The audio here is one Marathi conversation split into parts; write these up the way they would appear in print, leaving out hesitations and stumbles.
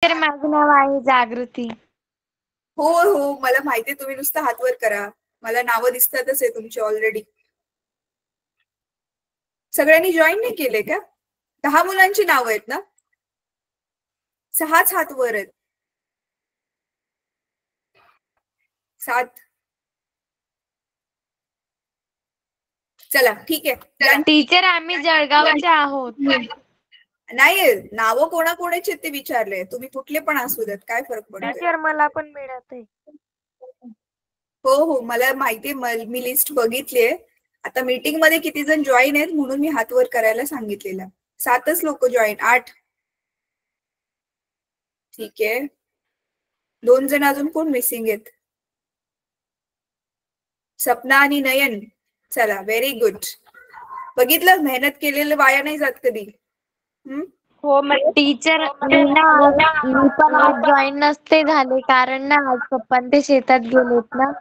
टीचर माझं नाव आहे जागृती. हो हो मला माहितीये, तुम्ही नुसतं हात वर करा, मला नावं दिसतातच आहे तुमची ऑलरेडी. सगळ्यांनी जॉईन नाही केले का? 10 मुलांची नावं आहेत ना? 6च हात वर आहेत. 7. चला ठीक आहे. टीचर आम्ही जळगावचे आहोत. नाही, नावं कोणाकोणाची ते विचारले, तुम्ही कुठले पण असू देत, काय फरक पडतो? टीचर मला पण मिळत आहे. हो हो मला माहितीये, मी लिस्ट बघितलीये. आता मीटिंग मध्ये किती जण जॉईन आहेत म्हणून मी हात वर करायला सांगितलेलं. 7च लोक जॉईन. 8. ठीक आहे. 2 जण अजून कोण मिसिंग आहेत? सपना आणि नयन. चला व्हेरी गुड. बघितलं, मेहनत केलेलं वाया नाही जात कधी. हो मग टीचर मी पण आज जॉईन नसते झाले, कारण ना आज पप्पा ते शेतात गेलेत ना,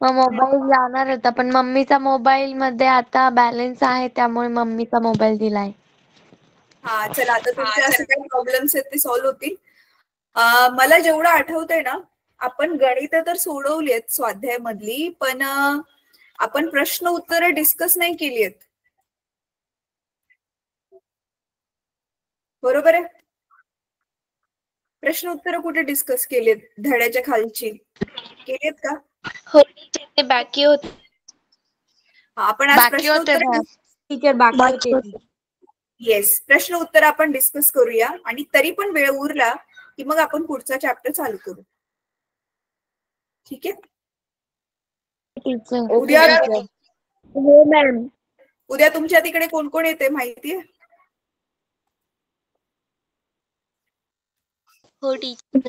मग मोबाईल जाणार होता, पण मम्मीचा मोबाईल मध्ये आता बॅलन्स आहे, त्यामुळे मम्मीचा मोबाईल दिलाय. हा चला, आता तुमचे असे काही प्रॉब्लेम्स आहेत ते सॉल्व्ह होतील. मला जेवढं आठवतंय ना, आपण गणित तर सोडवली आहेत स्वाध्याय मधली, पण आपण प्रश्न उत्तर डिस्कस नाही केली आहेत. बरोबर आहे? प्रश्न उत्तर कुठे डिस्कस केलेत? धड्याच्या खालची केलेत का? हो ते बाकी होते. आपण आज प्रश्न उत्तर टीचर बाकी होते. येस, प्रश्न उत्तर आपण डिस्कस करूया, आणि तरी पण वेळ उरला की मग आपण पुढचा चॅप्टर चालू करू. ठीक आहे? टीचर उद्या हो मॅम. उद्या तुमच्या तिकडे कोण कोण येते माहितीये? हो टीचर.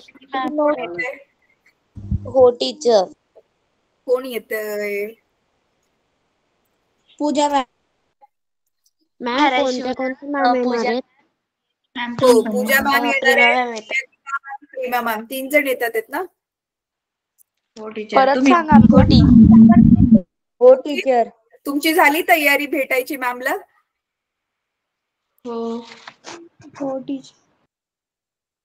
हो टीचर. कोण येतंय? पूजा मॅम. कोणत्या मॅम येणार आहेत? हो पूजा मॅम येणार आहे, प्रेमा मॅम. 3 जण येतात ना? हो टीचर. परत सांगा. हो टीचर. हो टीचर. तुमची झाली तयारी भेटायची मॅमला? हो हो टीचर.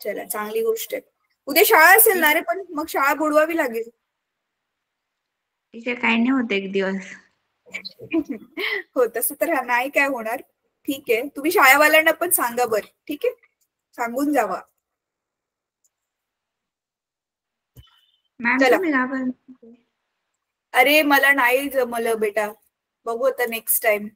चला चांगली गोष्ट आहे. उद्या शाळा असेल ना रे, पण मग शाळा बुडवावी लागेल. टीचर काही नाही होत एक दिवस. हो तसं तर नाही काय होणार. ठीक आहे, तुम्ही शाळावाल्यांना पण सांगा बर. ठीक आहे, सांगून जावा. मॅम तुम्ही घाबरले? अरे मला नाही जमलं बेटा, बघू आता नेक्स्ट टाइम.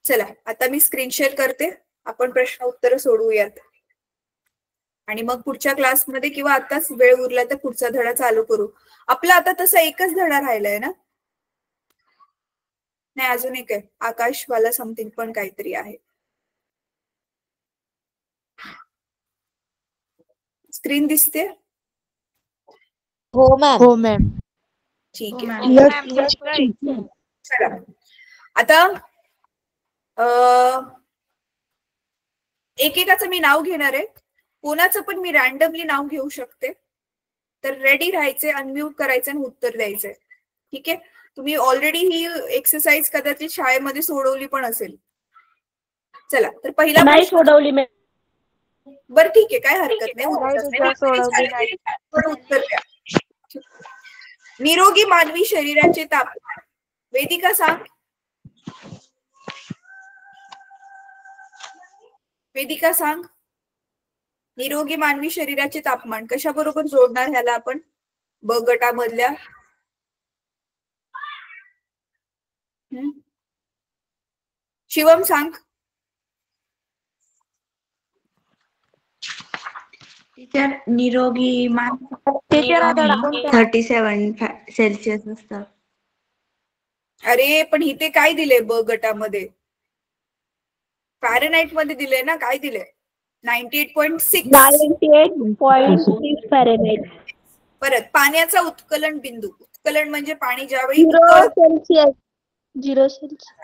चला आता मी स्क्रीन शेअर करते, आपण प्रश्न उत्तर सोडवूयात, आणि मग पुढच्या क्लासमध्ये किंवा आताच वेळ उरला तर पुढचा धडा चालू करू. आपला आता तसा एकच धडा राहिलाय ना? नाही अजून एक आहे, आकाशवाला समथिंग पण काहीतरी आहे. स्क्रीन दिसते? हो मॅम. हो मॅम. ठीक आहे. चला आता एकेकाचं मी नाव घेणार आहे, कोणाचं पण मी रॅन्डमली नाव घेऊ शकते. तर रेडी राहायचे, अनम्यूट करायचे आणि उत्तर द्यायचंय. ठीक आहे? तुम्ही ऑलरेडी ही एक्सरसाइज कदाचित शाळेमध्ये सोडवली पण असेल. चला तर पहिला नाही सोडवली मॅम. बरं ठीक आहे, काय हरकत नाही. उत्तर द्या. निरोगी मानवी शरीराचे तापमान. वेदिका सांग. वेदिका सांग. निरोगी मानवी शरीराचे तापमान कशा बरोबर जोडणार ह्याला आपण ब गटामधल्या? शिवम सांग. टीचर निरोगी मान 37 सेल्सिअस असतं. अरे पण इथे काय दिले ब गटामध्ये? फॅरेनहाइट मध्ये दिले ना, काय दिले? 98.6. 98.6 फॅरेनहाइट. परत पाण्याचा उत्कलन बिंदू. उत्कलन म्हणजे पाणी ज्यावेळी 0 सेल्सिअस. 0 सेल्सिअस.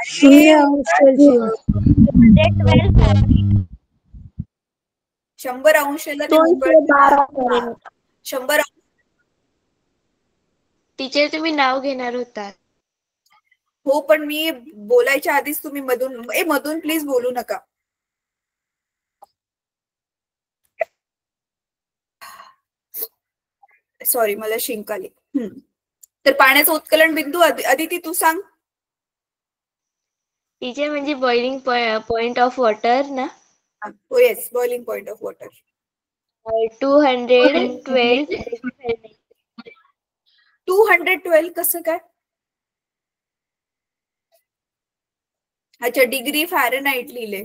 100 अंशाला 100. टीचर तुम्ही नाव घेणार होता. हो पण मी बोलायच्या आधीच तुम्ही मधून प्लीज बोलू नका. सॉरी मला शिंक आली. तर पाण्याचा उत्कलन बिंदू अदिती तू सांग. टीचर म्हणजे बॉइलिंग पॉइंट ऑफ वॉटर ना. हो yes, boiling point of water. 212. 212 कसं काय? अच्छा, डिग्री फॅरेनहाइट लिहिले.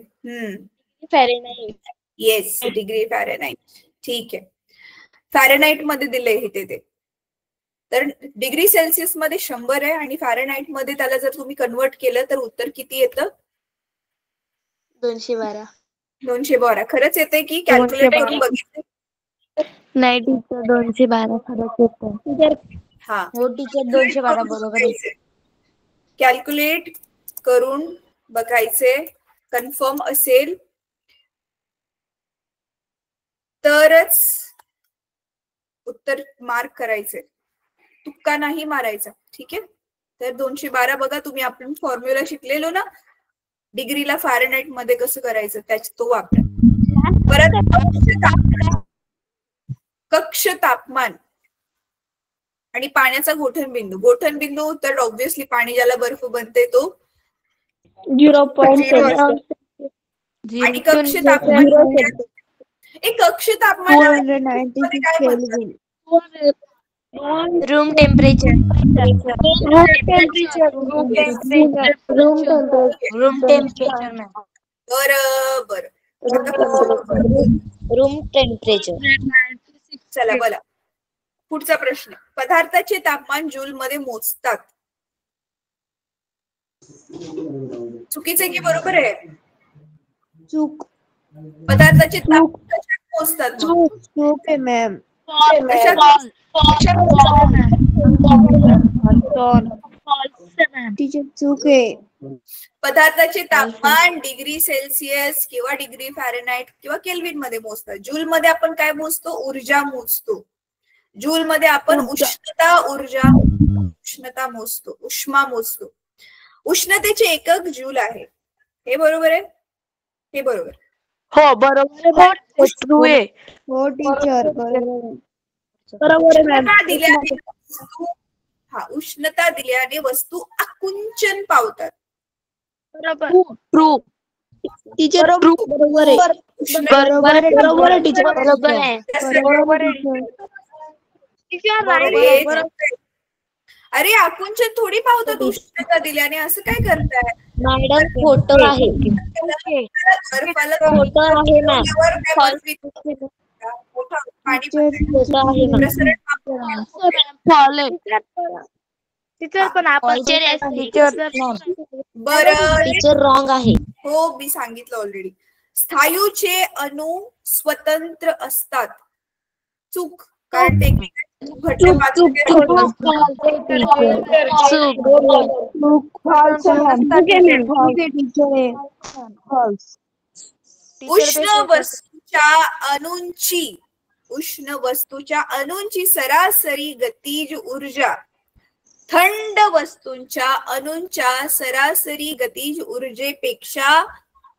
फॅरेनहाइट. Yes, degree Fahrenheit. ठीक आहे, फॅरेनहाइट मध्ये दिले इथे ते. तर डिग्री सेल्सिअस मध्ये 100 आहे आणि फॅरेनहाइट मध्ये त्याला जर तुम्ही कन्वर्ट केलं तर उत्तर किती येतं? 212. 212. खरंच येते की कॅल्क्युलेट करून बघितलं? नाही टीचर, 212 खरंच येतं. हा हो टीचर, 212 बरोबर आहे. कॅल्क्युलेट करून बघायचे. कन्फर्म असेल तरच उत्तर मार्क करायचे, तुक्का नाही मारायचा. ठीक आहे. तर 212 बघा, तुम्ही आपण फॉर्म्युला शिकलेलो ना डिग्रीला फॅरेनहाइट मध्ये कसं करायचं, त्याच तो वापरा. परत कक्ष तापमान आणि पाण्याचा गोठणबिंदू. गोठणबिंदू तर ऑब्व्हियसली पाणी ज्याला बर्फ बनते तो 0.0. आणि कक्ष तापमान एक कक्ष तापमान रूम टेम्परेचर. बरोबर. Room temperature. चला बोला पुढचा प्रश्न. पदार्थाचे तापमान जूल मध्ये मोजतात. चुकीचे की बरोबर आहे? चूक. पदार्थाचे तापमान कशात मोजतात? चूक आहे मॅम. टीचर चूक आहे. पदार्थाचे तापमान डिग्री सेल्सिअस किंवा डिग्री फॅरेनहाइट किंवा केल्विन मध्ये मोजतात. जूल मध्ये आपण काय मोजतो? ऊर्जा मोजतो. जूल मध्ये आपण उष्णता मोजतो, उष्मा मोजतो. उष्णतेचे एकक जूल आहे. हे बरोबर आहे? हे बरोबर. हो बरोबर आहे. हो टीचर बरोबर आहे. उष्णता दिल्याने वस्तू आकुंचन पावतात. True teacher. ट्रू बरोबर आहे. बरोबर आहे टीचर. बरोबर आहे. अरे आकुंचन थोडी पावतात उष्णता दिल्याने, असं काय करताय मॅडम? खोटं आहे. टीचर पण आपण टीचर रॉंग आहे. हो मी सांगितलं ऑलरेडी. स्थायूचे अणु स्वतंत्र असतात. चूक. कारण ते उष्ण वस्तूच्या अणूंची सरासरी गतीज ऊर्जा थंड वस्तूंच्या अणूंच्या सरासरी गतीज ऊर्जेपेक्षा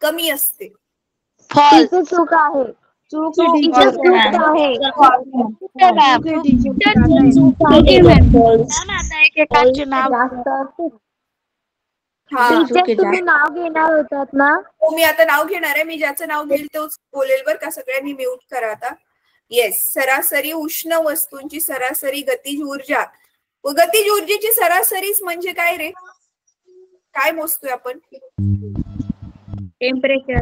कमी असते. चूक आहे. तुम्ही नाव घेणार होतात ना? हो मी आता नाव घेणार आहे. मी ज्याचं नाव घेईल तोच बोलेल बर का. सगळ्यांनी म्यूट करा आता. येस, सरासरी उष्ण वस्तूंची सरासरी गतीज ऊर्जा. गतीज ऊर्जेची सरासरीच म्हणजे काय रे? काय मोजतोय आपण? टेम्परेचर.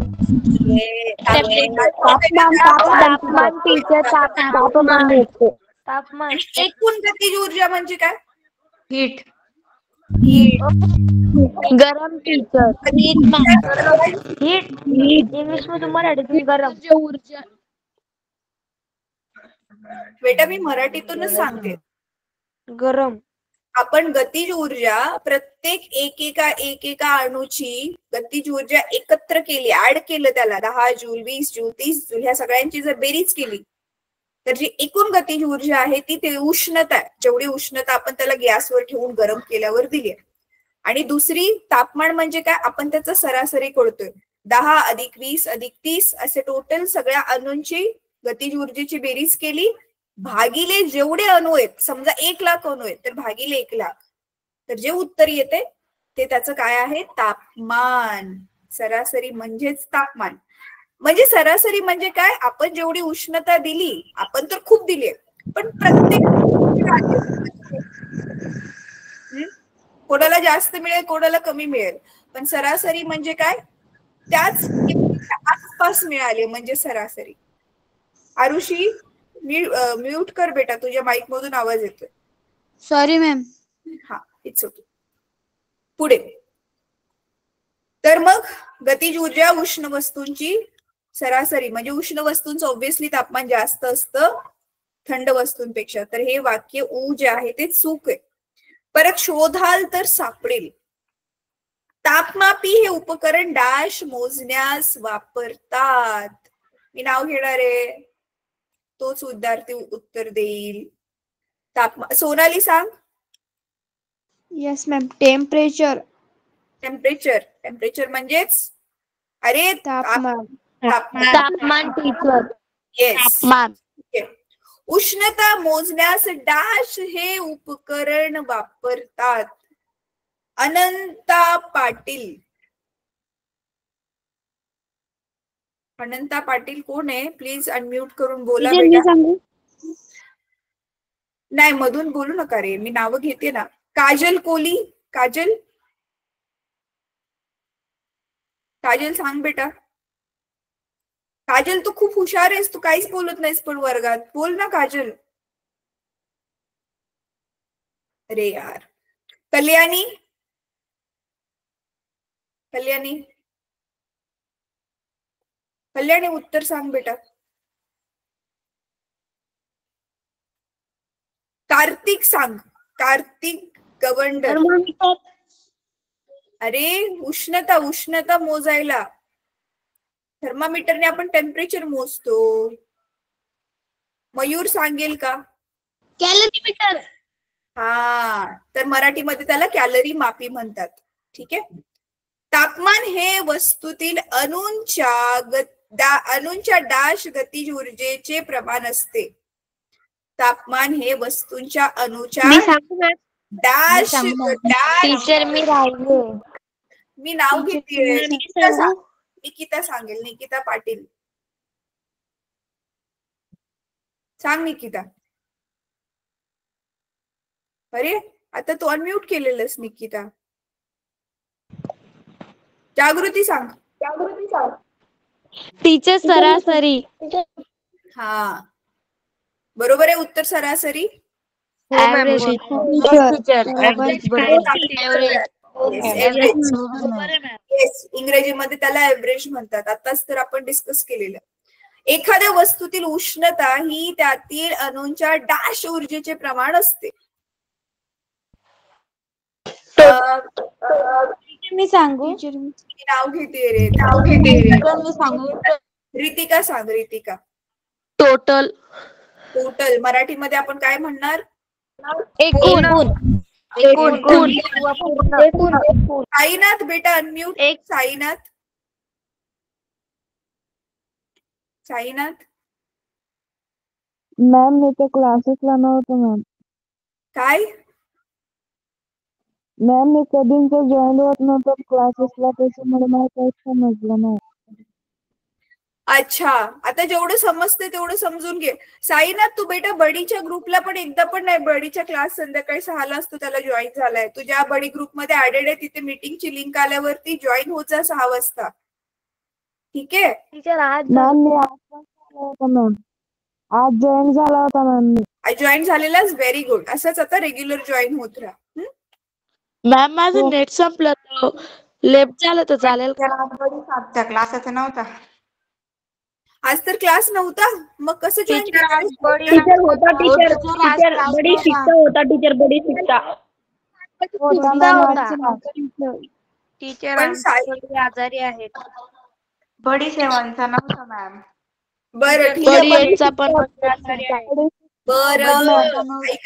तापमान. एकूण गतीज ऊर्जा म्हणजे काय? हीट. गरम टीचर. हीट इंग्लिश मध्ये मराठीतून गरम ऊर्जा. बेटा मी मराठीतूनच सांगते. गरम. आपण गतीज ऊर्जा प्रत्येक एकेका अणूची गतीज ऊर्जा एकत्र केली, ऍड केलं त्याला 10 जूल 20 जूल 30 जूल ह्या सगळ्यांची जर बेरीज केली तर जी एकूण गतीज ऊर्जा आहे ती ते उष्णता आहे. जेवढी उष्णता आपण त्याला गॅसवर ठेवून गरम केल्यावर दिली आहे. आणि दुसरी तापमान म्हणजे काय? आपण त्याचा सरासरी काढतोय. 10 + 20 + 30 असे टोटल सगळ्या अणूंची गतीज ऊर्जेची बेरीज केली भागिले जेवढे अणू आहेत, समजा 1,00,000 अणू आहेत तर भागिले 1,00,000, तर जे उत्तर येते ते त्याचं काय आहे, तापमान. सरासरी म्हणजेच तापमान. म्हणजे सरासरी म्हणजे काय, आपण जेवढी उष्णता दिली, आपण तर खूप दिली, पण प्रत्येक कोणाला जास्त मिळेल, कोणाला कमी मिळेल, पण सरासरी म्हणजे काय, त्याच आसपास मिळाले म्हणजे सरासरी. आरुषी म्यूट कर बेटा, तुझ्या माईक मधून आवाज येतोय. Sorry ma'am. हा, इट्स ओके. पुढे. तर मग गतिज ऊर्जा उष्ण वस्तूंची सरासरी म्हणजे उष्ण वस्तूंचं ऑब्व्हियसली तापमान जास्त असतं थंड वस्तूंपेक्षा. तर हे वाक्य ऊ जे आहे ते चूक आहे. परत शोधाल तर सापडेल. तापमापी हे उपकरण डॅश मोजण्यास वापरतात. मी नाव घेणार आहे, तोच विद्यार्थी उत्तर देईल. सोनाली सांग. Yes ma'am. Temperature. Temperature. Temperature म्हणजेच अरे तापमान. तापमान टीचर. येस. तापमान. उष्णता मोजण्यास डॅश हे उपकरण वापरतात. अनंता पाटील. अनंता पाटील कोण आहे, प्लीज अनम्यूट करून बोला बेटा. नाही, मधून बोलू नका रे, मी नावं घेते ना. काजल कोली. काजल. काजल सांग बेटा. काजल तू खूप हुशार आहेस, तू काहीच बोलत नाहीस पण वर्गात. बोल ना काजल. अरे यार. कल्याणी. कल्याणी. कल्याणी उत्तर सांग बेटा. कार्तिक सांग. कार्तिक गवंडर. अरे उष्णता. उष्णता मोजायला थर्मामीटरने आपण टेम्परेचर मोजतो. मयूर सांगेल का. कॅलरीमीटर. हा, तर मराठीमध्ये त्याला कॅलरी मापी म्हणतात. ठीक आहे. तापमान हे वस्तूतील अणूंच्या डॅश गतिज ऊर्जेचे प्रमाण असते. तापमान हे वस्तूंच्या अणूच्या डॅश. टीचर मी राहिले. मी नाव घेते. निकिता सांगेल. निकिता पाटील सांग. निकिता. अरे आता तू अनम्यूट केलेलंस निकिता. जागृती सांग. जागृती सांग. टीचर सरासरी. हा, बरोबर आहे उत्तर सरासरी. ऍव्हरेज. इंग्रजीमध्ये त्याला ऍव्हरेज म्हणतात. आताच तर आपण डिस्कस केलेलं. एखाद्या वस्तूतील उष्णता ही त्यातील अणूंच्या डॅश ऊर्जेचे प्रमाण असते. मी सांगू. नाव घेते रे. नाव घेते. रितिका सांग. रितिका. टोटल. टोटल मराठीमध्ये आपण काय म्हणणार. एकूण. साईनाथ बेटा अनम्यूट. साईनाथ. साईनाथ. मॅम मी तर क्लासेसला नव्हतं मॅम. काय. मॅम मी कधीच जॉईन होत नव्हतं क्लासेसला, त्याच्यामुळे मला काहीच समजलं नाही. अच्छा, आता जेवढं समजते तेवढं समजून घे. साईनाथ तू बेटा बडीच्या ग्रुपला पण एकदा पण नाही. बडीच्या क्लास संध्याकाळी 6ला असतो, त्याला जॉईन झालाय. तुझ्या बडी ग्रुपमध्ये ऍडेड आहे, तिथे मीटिंगची लिंक आल्यावरती जॉईन होत जा 6 वाजता. ठीक आहे. टीचर आज मॅम मी आज जॉईन झाला होता मॅम. जॉईन झालेलाच व्हेरी गुड. असंच आता रेग्युलर जॉईन होत राहा. मॅम माझं नेट संपलं, लेफ्ट झालं तर चालेल का. क्लासच नव्हता आज. तर क्लास नव्हता, मग कसं जॉईन टीचर होता. टीचर बडी शिकता होता. टीचर बडी शिकता टीचर पण आजारी आहेत. बडी सेवांचा नव्हता मॅम. बरं ठीक बडी आहे. एटचा पण आजारी आहे. बरं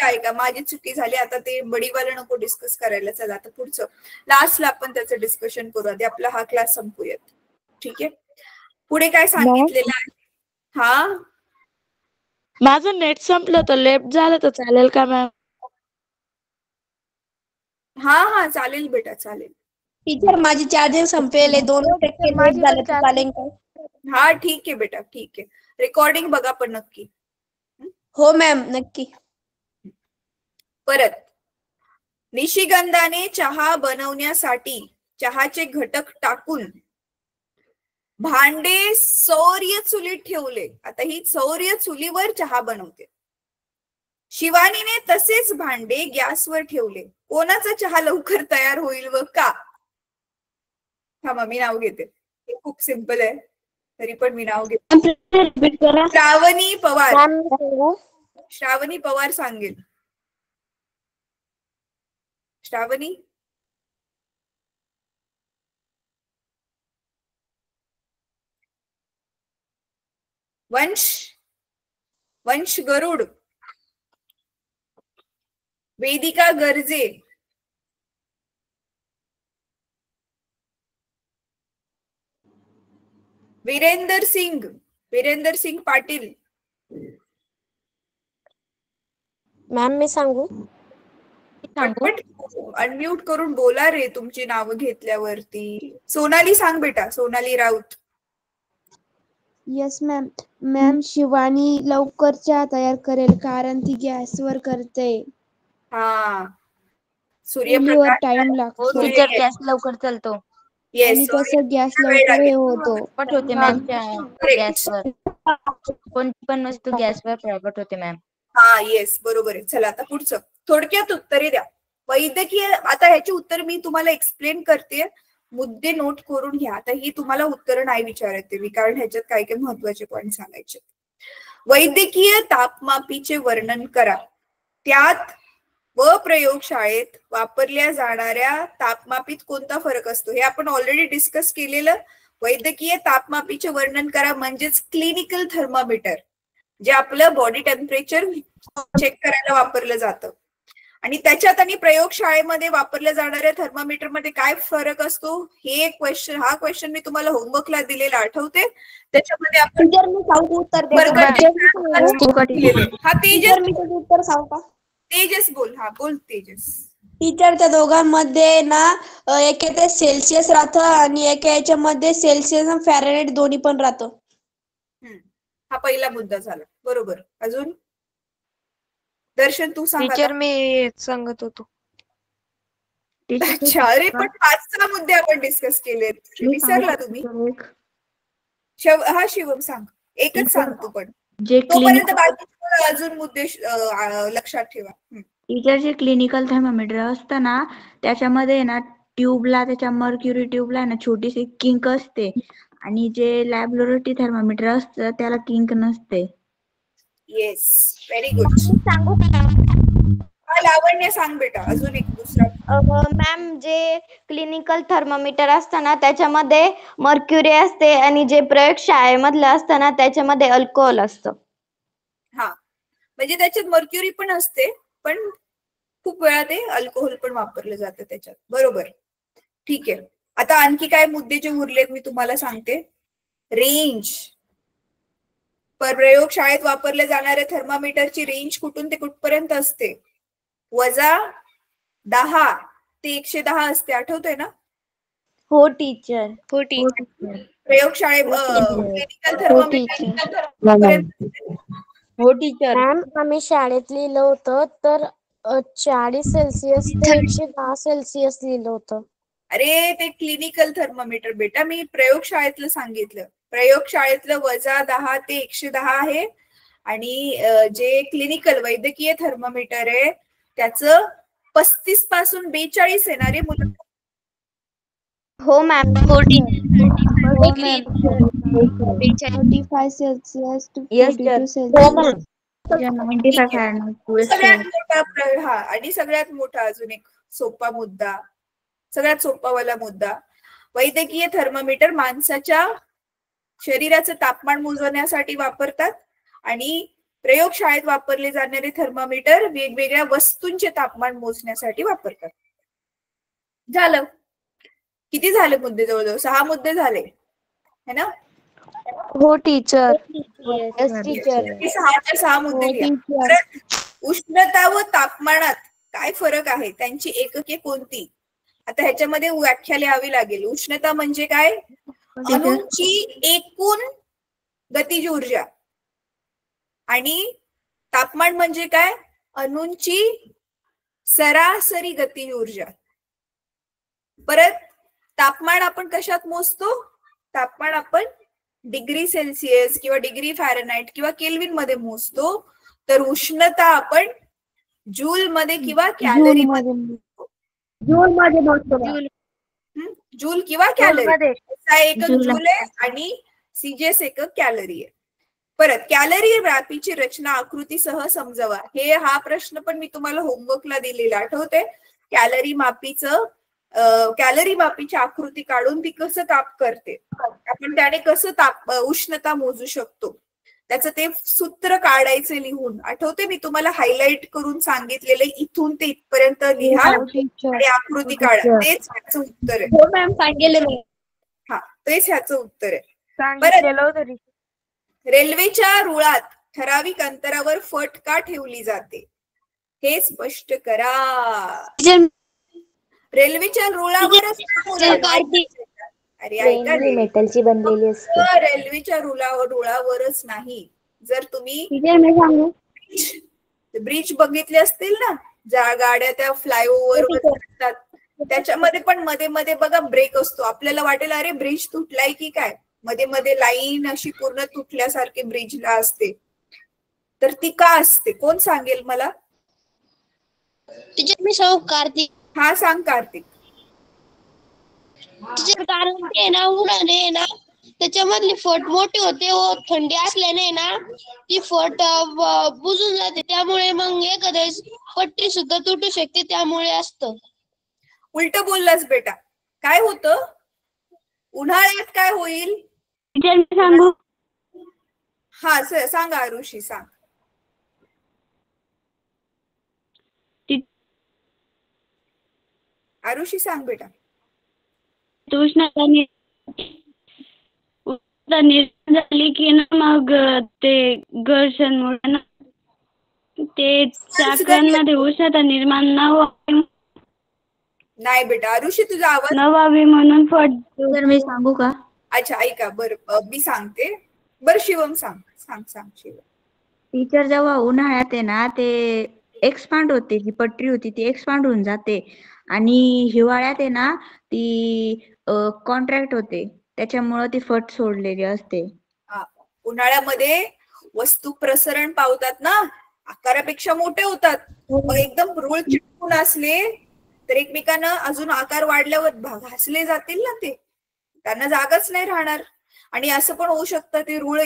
ऐका माझी चुकी झाली. आता ते बडीवाला नको डिस्कस करायला. चला आता पुढचं लास्टला आपण त्याचं डिस्कशन करू. आधी आपला हा क्लास संपूयात. ठीक आहे. पुढे काय सांगितलेलं आहे. हा माझं नेट संपलं तर लेफ्ट झालं तर चालेल का मॅम? हा चालेल बेटा, चालेल. टीचर माझी चार्जिंग संपेल, 2% लेट झालं तर चालेल का? हा ठीक आहे बेटा, ठीक आहे. रेकॉर्डिंग बघा पण नक्की. हो मॅम, नक्की. परत, निशिगंधाने चहा बनवण्यासाठी चहाचे घटक टाकून भांडे सौर्य चुलीत ठेवले. आता ही सौर्य चुलीवर चहा बनवते. शिवानीने तसेच भांडे गॅसवर ठेवले. कोणाचा चहा लवकर तयार होईल व का? थांबा, मी नाव घेते. हे खूप सिंपल आहे, तरी पण मी नाव घेते. श्रावणी पवार. श्रावणी पवार सांगेल. श्रावणी. वंश गरुड. वेदिका गर्जे. वीरेंद्र सिंग पाटील. मॅम मी सांगू? अनम्यूट करून बोला रे तुमची नावं घेतल्यावरती. सोनाली सांग बेटा, Sonali Raut. Yes ma'am. Ma'am Shivani लवकर चहा तयार करेल कारण ती गॅसवर करते. हा, चुलीवर टाइम लागतो. टीचर गॅस लवकर चालतो. आणि कसं गॅस लवकर हे होतो. पट होते मॅम गॅसवर. कोणती पण वस्तू गॅसवर प्रॉपर्ट होते मॅम. हा येस, बरोबर आहे. चला आता पुढचं. थोडक्यात उत्तरे द्या. वैद्यकीय, आता ह्याची उत्तर मी तुम्हाला एक्सप्लेन करते, मुद्दे नोट करून घ्या. आता ही तुम्हाला उत्तर नाही विचारते मी, कारण ह्याच्यात काही काही महत्वाचे पॉइंट सांगायचे. वैद्यकीय तापमापीचे वर्णन करा. त्यात व प्रयोगशाळेत वापरल्या जाणाऱ्या तापमापीत कोणता फरक असतो? हे आपण ऑलरेडी डिस्कस केलेलं. वैद्यकीय तापमापीचे वर्णन करा म्हणजेच क्लिनिकल थर्मामीटर, जे आपलं बॉडी टेम्परेचर चेक करायला वापरलं जातं. आणि त्याच्यात आणि प्रयोगशाळेमध्ये वापरल्या जाणाऱ्या थर्मामीटर मध्ये काय फरक असतो? हे क्वेश्चन, हा क्वेश्चन मी तुम्हाला होमवर्कला दिलेला आठवते. त्याच्यामध्ये आपण उत्तर सांगू का? तेजस बोल. हा बोल तेजस. टीचर, त्या दोघांमध्ये ना एक सेल्सिअस राहतं आणि एका याच्यामध्ये सेल्सिअस आणि फॅरेनहाइट दोन्ही पण राहतं. हा पहिला मुद्दा झाला. बरोबर. अजून दर्शन तू सांग. टीचर मी सांगत होतो. अच्छा, अरे पण 5-6 मुद्दे आपण डिस्कस केलेत, विसरला तुम्ही? हा शिवम सांग. एकच सांग तू, पण तोपर्यंत बाकी अजून मुद्दे लक्षात ठेवा. टीचर, जे क्लिनिकल थर्मामीटर असतं ना, त्याच्यामध्ये ना ट्यूबला, त्याच्या मर्क्युरी ट्यूबला ना छोटीशी किंक असते आणि जे लॅबोरेटरी थर्मामीटर असतं त्याला किंक नसते. Yes, very good. सांगू? हा लावण्य सांग बेटा. अजून एक दुसरा. मॅम, जे क्लिनिकल थर्मामीटर असतं ना त्याच्यामध्ये मर्क्युरी असते आणि जे प्रयोगशाळेमधलं असतं ना त्याच्यामध्ये अल्कोहोल असतं. हा, म्हणजे त्याच्यात मर्क्युरी पण असते, पण खूप वेळा ते अल्कोहोल पण वापरलं जातं त्याच्यात. बरोबर, ठीक आहे. आता आणखी काय मुद्दे जे उरलेत मी तुम्हाला सांगते. रेंज. प्रयोगशाळेत वापरल्या जाणाऱ्या थर्मामीटरची रेंज कुठून ते कुठपर्यंत असते? -10 ते 110 असते. आठवतंय ना? हो टीचर. हो टीचर. प्रयोगशाळेत क्लिनिकल थर्मामीटर. हो टीचर. मॅम, आम्ही शाळेत लिहिलं होतं तर 40 सेल्सिअस ते 110 सेल्सिअस लिहिलं होतं. अरे ते क्लिनिकल थर्मामीटर बेटा, मी प्रयोगशाळेतलं सांगितलं. प्रयोगशाळेतलं -10 ते 110 आहे आणि जे क्लिनिकल वैद्यकीय थर्मामीटर आहे त्याचं 35 पासून 42 येणारे मुलं. हो मॅम. 35 Celsius to 42 Celsius. सगळ्यात मोठा, हा, आणि सगळ्यात मोठा अजून एक सोपा मुद्दा, सगळ्यात सोपावाला मुद्दा. वैद्यकीय थर्मामीटर माणसाच्या शरीराचं तापमान मोजण्यासाठी वापरतात आणि प्रयोगशाळेत वापरले जाणारे थर्मामीटर वेगवेगळ्या वस्तूंचे तापमान मोजण्यासाठी वापरतात. झालं. किती झाले मुद्दे? जवळजवळ 6 मुद्दे झाले है ना? हो टीचर. Yes teacher. हे 6च्या 6 मुद्दे हो लिहा. टीचर. परत उष्णता व तापमानात काय फरक आहे, त्यांची एकके कोणती? आता ह्याच्यामध्ये व्याख्या लिहावी लागेल. उष्णता म्हणजे काय? अणूंची एकूण गतिज ऊर्जा. आणि तापमान म्हणजे काय? अणूंची सरासरी गतिज ऊर्जा. परत तापमान आपण कशात मोजतो? तापमान आपण डिग्री सेल्सिअस किंवा डिग्री फॅरनहाइट किंवा केल्विन मध्ये मोजतो. तर उष्णता आपण जूल मध्ये किंवा कॅलरी मध्ये, जूल मध्ये मोजतो. जूल किंवा कॅलरी. एकक जूल. जूल आहे आणि सीजीएस एकक कॅलरी आहे. परत कॅलरी मॅपीची रचना आकृतीसह समजावा. हा प्रश्न पण मी तुम्हाला होमवर्कला दिलेला आठवते. कॅलरी मापीची आकृती काढून ती कसं ताप करते, आपण त्याने कसं उष्णता मोजू शकतो, त्याचं ते सूत्र काढायचे लिहून. आठवते मी तुम्हाला हायलाइट करून सांगितलेलं, इथून ते इथपर्यंत लिहा आणि आकृती काढा. तेच ह्याचं उत्तर आहे. हो मॅम सांगेल मी. हा, तेच ह्याचं उत्तर आहे. सांगितलेलं होतं टीचर. रेल्वेच्या रुळात ठराविक अंतरावर फट का ठेवली जाते, हे स्पष्ट करा. रेल्वेच्या रुळावरच. अरे ऐका रे, मेटलची बनलेली असते. रेल्वेच्या रुळावरच नाही. जर तुम्ही ब्रिज बघितले असतील ना, ज्या गाड्या त्या फ्लायओव्हर असतात, त्याच्यामध्ये पण मध्ये मध्ये बघा ब्रेक असतो. आपल्याला वाटेल अरे ब्रिज तुटलाय की काय, मध्ये मध्ये लाईन अशी पूर्ण तुटल्यासारखी ब्रिजला असते. तर ती का असते, कोण सांगेल मला? टीचर मी सांगू कार्तिक. हा सांग कार्तिक. टीचर कारण ते ना उन्हाने ना त्याच्यामधली फट मोठी होते व थंडी असल्याने ना ती फट बुजून जाते. त्यामुळे मग एखाद्या पट्टी सुद्धा तुटू शकते. त्यामुळे असतं. उलट बोललास बेटा. काय होतं उन्हाळ्यात, काय होईल? सांगू. हा सांगा आरुषी, सांग. आरुषी सांग बेटा. उष्णता निर्माण झाली की ना मग ते घर्षणमुळे ना ते चाकांमध्ये उष्णता निर्माण नाही बेटा आरुषी, तुझा आवाज न व्हावी म्हणून फट. तर मी सांगू का? अच्छा ऐका, बरं मी सांगते. बरं शिवम सांग शिवम. टीचर जेव्हा उन्हाळ्यात आहे ना ते एक्सपांड होते, जी पटरी होती ती एक्सपांड होऊन जाते. आणि हिवाळ्यात आहे ना ती कॉन्ट्रॅक्ट होते. त्याच्यामुळे ती फट सोडलेली असते. उन्हाळ्यामध्ये वस्तू प्रसरण पावतात ना, आकारापेक्षा मोठे होतात. मग एकदम रूळ चिटकून असले तर एकमेकांना अजून आकार वाढल्यावर घासले जातील ना, ते त्यांना जागाच नाही राहणार. आणि असं पण होऊ शकतं ते रूळ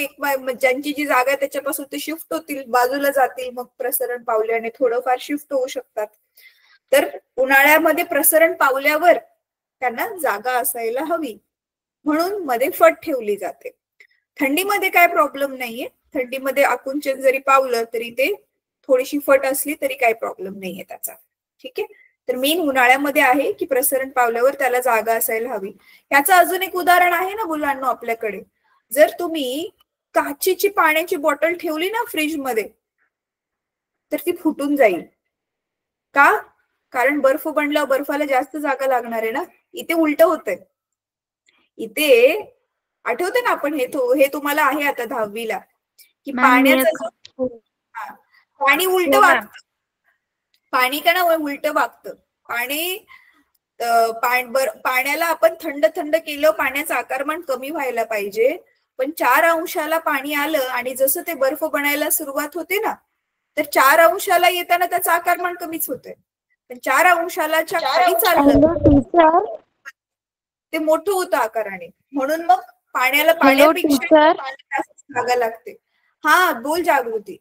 ज्यांची जी जागा आहे त्याच्यापासून ते शिफ्ट होतील, बाजूला जातील, मग प्रसरण पावल्याने थोडंफार शिफ्ट होऊ शकतात. तर उन्हाळ्यामध्ये प्रसरण पावल्यावर त्यांना जागा असायला हवी, म्हणून मध्ये फट ठेवली जाते. थंडीमध्ये काय प्रॉब्लेम नाहीये. थंडीमध्ये आकुंचन जरी पावलं तरी ते थोडीशी फट असली तरी काही प्रॉब्लेम नाहीये त्याचा. ठीक आहे. तर मेन उन्हाळ्यामध्ये आहे की प्रसरण पावल्यावर त्याला जागा असायला हवी. याचं अजून एक उदाहरण आहे ना मुलांना आपल्याकडे. जर तुम्ही काचेची पाण्याची बॉटल ठेवली ना फ्रीज मध्ये तर ती फुटून जाईल. का? कारण बर्फ बनल्यावर बर्फाला जास्त जागा लागणार आहे ना. इथे उलट होतंय. इथे आठवते ना आपण, हे तुम्हाला आहे आता 10वीला की पाण्याचं पाणी उलट वागतं. पाणी का ना उलट वागतं. पाण्याला आपण थंड केलं, पाण्याचं आकारमान कमी व्हायला पाहिजे. पण 4 अंशाला पाणी आलं आणि जसं ते बर्फ बनायला सुरुवात होते ना, तर 4 अंशाला येताना त्याचं आकारमान कमीच होतंय. पण 4 अंशाला खाली चाललं ते मोठं होतं आकाराने. म्हणून मग पाण्याला पाण्यापेक्षा जागा लागते. हा बोल जागृती.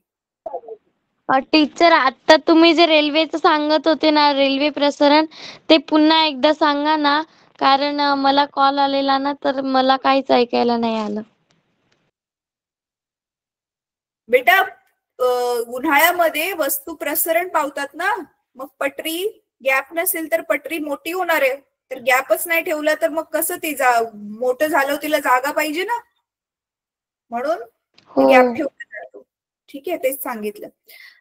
टीचर आता तुम्ही जे रेल्वेचं सांगत होते ना, रेल्वे प्रसारण, ते पुन्हा एकदा सांगा ना, कारण मला कॉल आलेला ना तर मला काहीच ऐकायला नाही आलं. बेटा उन्हाळ्यामध्ये वस्तू प्रसरण पावतात ना, मग पटरी गॅप नसेल तर पटरी मोठी होणार आहे. तर गॅपच नाही ठेवला तर मग कसं ते मोठं झालं, तिला जागा पाहिजे ना. म्हणून हो गॅप ठेवला जातो. ठीक आहे, तेच सांगितलं.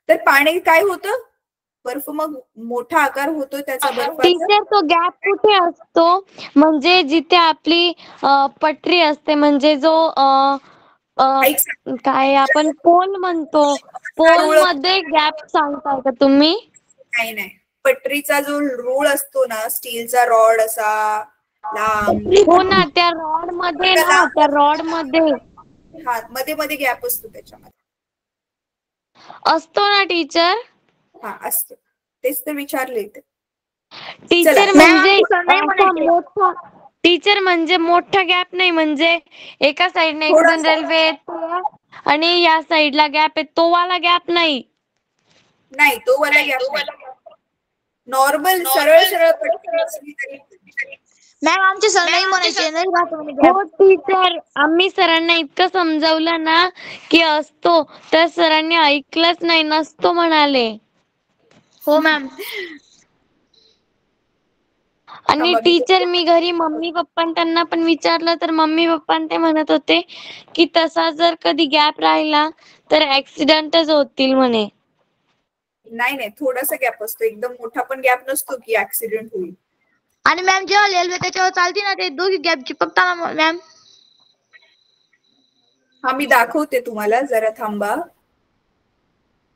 तर पाणी काय होतं, बर्फ मग मोठा आकार होतो त्याचा बर्फाचा. टीचर तो गॅप कुठे असतो, म्हणजे जिथे आपली पटरी असते, म्हणजे जो ऐक, काय आपण पोल म्हणतो, पोल मध्ये गॅप सांगताय का तुम्ही? नाही नाही, पटरीचा जो रूळ असतो ना, स्टीलचा रॉड असा लांब, हो ना, त्या रॉड मध्ये ना, त्या रॉड मध्ये हा मध्ये मध्ये गॅप असतो त्याच्यामध्ये. असतो ना टीचर? हा असतो, तेच तर विचारले इथे. टीचर म्हणजे असा मोठा, टीचर म्हणजे मोठा गॅप नाही, म्हणजे एका साइडने इकडून रेल्वे येते आणि या साइडला गॅप आहे, तो वाला गॅप नाही. नाही, तो वाला गॅप नाही. नॉर्मल सरळ सरळ पटकन असली तरी. मॅम आमचे सर नाही म्हणायचे हो टीचर, आम्ही सरांना इतकं समजावलं ना की असतो, तर सरांनी ऐकलंच नाही, नसतो म्हणाले. हो मॅम. आणि टीचर मी घरी मम्मी पप्पा त्यांना पण विचारलं, तर मम्मी पप्पा ते म्हणत होते की तसा जर कधी गॅप राहिला तर ऍक्सिडेंटच होतील म्हणे. नाही नाही, थोडासा गॅप असतो, एकदम मोठा पण गॅप नसतो की ऍक्सिडेंट होईल. आणि मॅम जेव्हा रेल्वे त्याच्यावर चालते ना, ते दोघी गॅप चिपकता ना मॅम. हा मी दाखवते तुम्हाला, जरा थांबा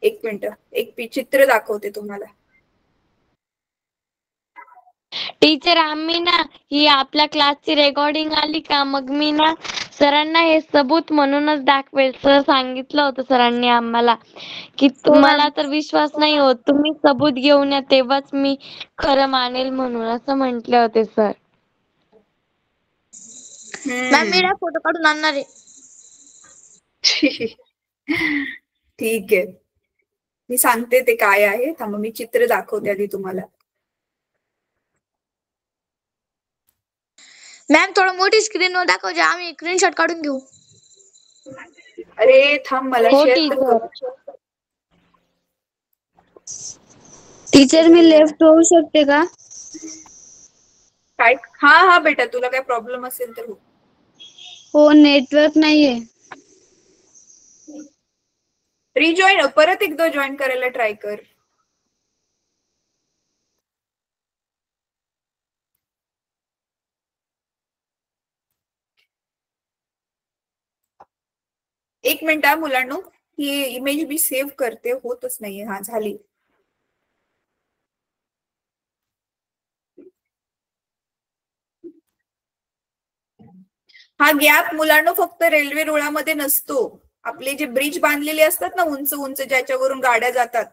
एक मिनिट, एक चित्र दाखवते तुम्हाला. टीचर आम्ही ना, ही आपल्या क्लासची रेकॉर्डिंग आली का, मग मी ना सरांना हे सबूत म्हणूनच दाखवेल. सर सांगितलं होतं सरांनी आम्हाला की मला तर विश्वास नाही होत, तुम्ही सबूत घेऊन या, तेव्हाच मी खरं मानेल म्हणून, असं म्हंटले होते सर. मॅम मी फोटो काढून आणणार आहे. ठीक आहे, मी सांगते ते काय आहे. थांबा, मी चित्र दाखवते आधी तुम्हाला. मॅम थोडं मोठी स्क्रीन वर दाखव, आम्ही स्क्रीनशॉट काढून घेऊ. अरे थांब, मला हो शेअर तर टीचर. करू. टीचर मी लेफ्ट होऊ शकते का? काय? हा हा बेटा, तुला काय प्रॉब्लेम असेल तर हो. हो, नेटवर्क नाहीये. रिजॉईन, परत एकदा जॉईन करायला ट्राय कर. एक मिनिट आहे मुलांनो, ही इमेज मी सेव्ह करते, होतच नाहीये. हा झाली. हा गॅप मुलांनो फक्त रेल्वे रुळामध्ये नसतो, आपले जे ब्रिज बांधलेले असतात ना, उंच उंच, ज्याच्यावरून गाड्या जातात,